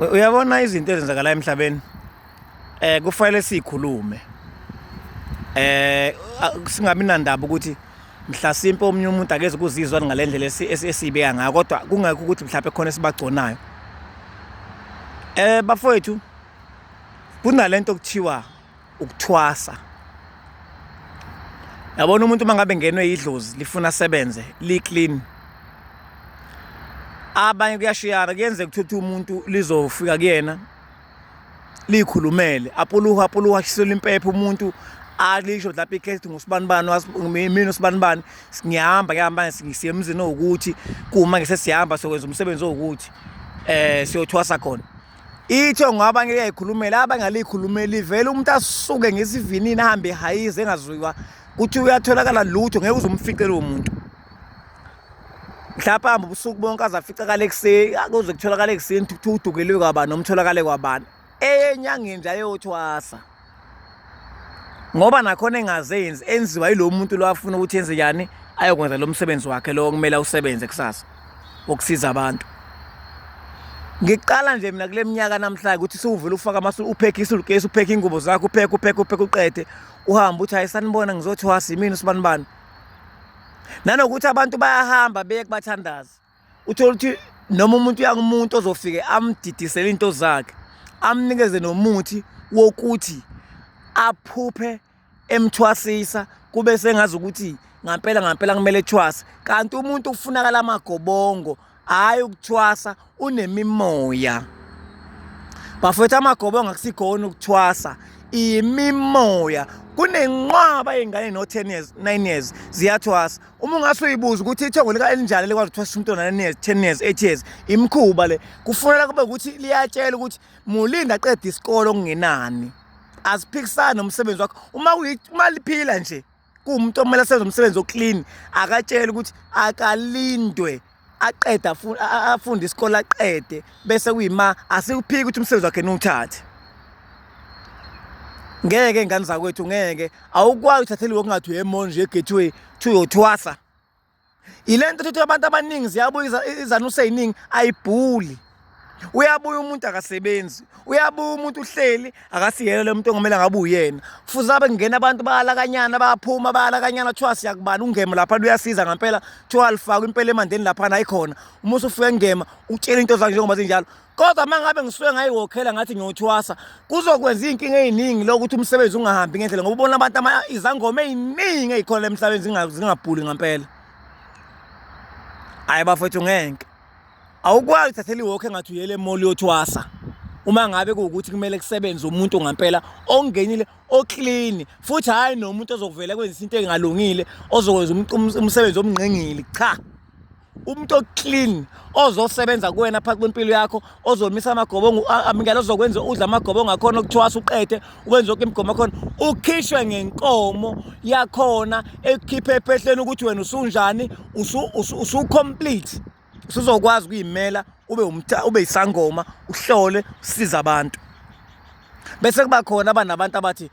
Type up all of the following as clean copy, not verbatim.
Uyabona izinto ezenzakala emhlabeni kufanele sikhulume singabi nandaba ukuthi mhlasimpe omunye umuntu akeze kuzizwa ngalendlela esibeka ngayo kodwa kungekho ukuthi mhlawumbe khona esibagconayo. Bafowethu kunalento okuthiwa ukuthwasa. Yabona umuntu mangabe ngenwe idlozi lifuna asebenze li clean, abanye kuyashiyana kuyenze ukuthi umuntu lizofika kuyena likhulumele apuluha shisela impepho umuntu alisho lapha ikhethi ngusibani mina usibani ngiyahamba siya emzini ukuthi kuma ngeke sesiyahamba sokwenza umsebenzi ukuthi siyothwasa khona. Itho ngabanye liyayikhulumela abanye ngalikhulumela ivele umuntu asuke ngesivinini ahambe ehayize engazwiwa kuthi uyatholakala lutho ngeke uzumficela umuntu. Mhlawumbe hamba ubusuku bonke azaficakala ekuseni akuze kutholakala ekuseni udukelwe kwabani nomtholakale kwabani enyangeni nje ayothwasa ngoba nakhona engazenzi enziwa yilo muntu lo afuna ukuthi yenze yani ayokwenza lo msebenzi wakhe lo kumele usebenze kusasa wokusiza abantu. Ngiqala nje mina kule minyaka namhlanje ukuthi siwuvela ufaka upheke isulukesi upheke ingubo zakho upheke uqede uhamba uthi ayisanibona ngizothwasa yimini usibani nanokuthi abantu bayahamba beye kubathandaza uthola ukuthi noma umuntu uyangumuntu ozofike amdidisele into zakhe amnikeze nomuthi wokuthi aphuphe emthwasisa kube sengazi ukuthi ngampela kumele ethwasa kanti umuntu ufunakala amagobongo hayi ukuthwasa unemimoya. Bafethu amagobongo akusikhona ukuthwasa imimoya. Kunenqwaba yengane no 10 years 9 years ziyathwasa. Uma ungasuyibuza ukuthi ithongo lika elinjalo likwazi ukuthwasa umuntu ona 9 years 10 years 8 years imkhuba le kufanele kube ukuthi liyatshela ukuthi mulinda aqeda isikole okungenani asiphikisana nomsebenzi wakho uma liphila nje kuumuntu omele asenze umsebenzi oclean akatshela ukuthi akalindwe aqeda afunde isikole aqede bese kuyima asikuphiki ukuthi umsebenzi wakhe nuthathe. Ngeke ngane zakwethu ngeke awukwazi uthathele ngokungathi uyemonje egethiwe uyothwasa. Ilento ukuthi abantu abaningi ziyabuya izanuse eziningi ayibhuli. Uyabuya umuntu akasebenzi, uyabuya umuntu uhleli akasiyena lo muntu ongomela ngabe uyena. Kufuze abe ngena abantu bayalakanyana bayaphuma bayalakanyana thwasa yakubani ungema lapha uyasiza ngempela thiwa alifaka impela emandeni lapha ayikhona. Uma usufike ngema utshela into zakhe njengoba zinjalo. Kodwa mangabe ngisuke ngayiwokhela ngathi ngiyothwasa kuzokwenza inkinga eziningi lokuthi umsebenzi ungahambi ngendlela ngoba ubona abantu izangoma eziningi ezikhona emhlabeni zingabhuli ngempela. Hayi bafethu ngeke awukwazi uthathele iwokhe ngathi uyele emoli yothwasa uma ngabe kuwukuthi kumele kusebenze umuntu ngempela ongenile oclean futhi hayi nomuntu ozokuvela kwenza into engalungile ozokwenza umsebenzi omngqengili cha. Umuntu oclean ozosebenza kuwena phakathi kwempilo yakho ozomisa amagobongo ngalo ozokwenza udla amagobongo akhona ukuthwasa uqede ukwenza konke imigomo akhona ukhishwe ngenkomo yakhona ekhiphe ephehleni ukuthi wena usunjani usu complete usuzokwazi ukuyimela ube isangoma uhlole usiza abantu. Bese kuba khona abanabantu abathi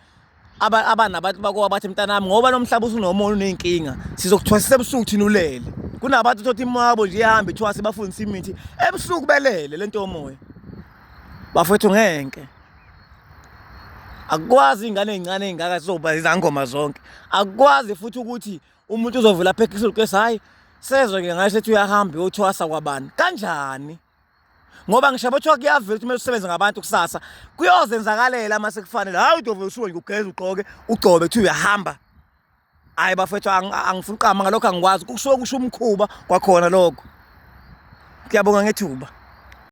abanabantu bakho bathi mntanami ngoba nomhlaba usunomoya unenkinga sizokuthwasisa ebusuku thina ulele. Kunabantu thothi imwabo nje ihamba ithwasa bafundisa imithi ebusuku belele lento yomoya. Bafethu ngeke akwazi ingane ezincane ezingaka sizoba izangoma zonke. Akwazi futhi ukuthi umuntu uzovela phekhe isulukesi hayi sezwe ke ngasho ethi uyahamba uyothwasa kwabani kanjani ngoba ngishabo ukuthi kuyavela ukuthi kumele usebenze ngabantu kusasa kuyozenzakalela mase kufanele hayi udove usuke nje ugeze ugqoke ugcobe ethi uyahamba. Hayi bafethu angifuna uqama ngalokho angikwazi kusuke kusho umkhuba kwakhona lokho. Ngiyabonga ngethuba.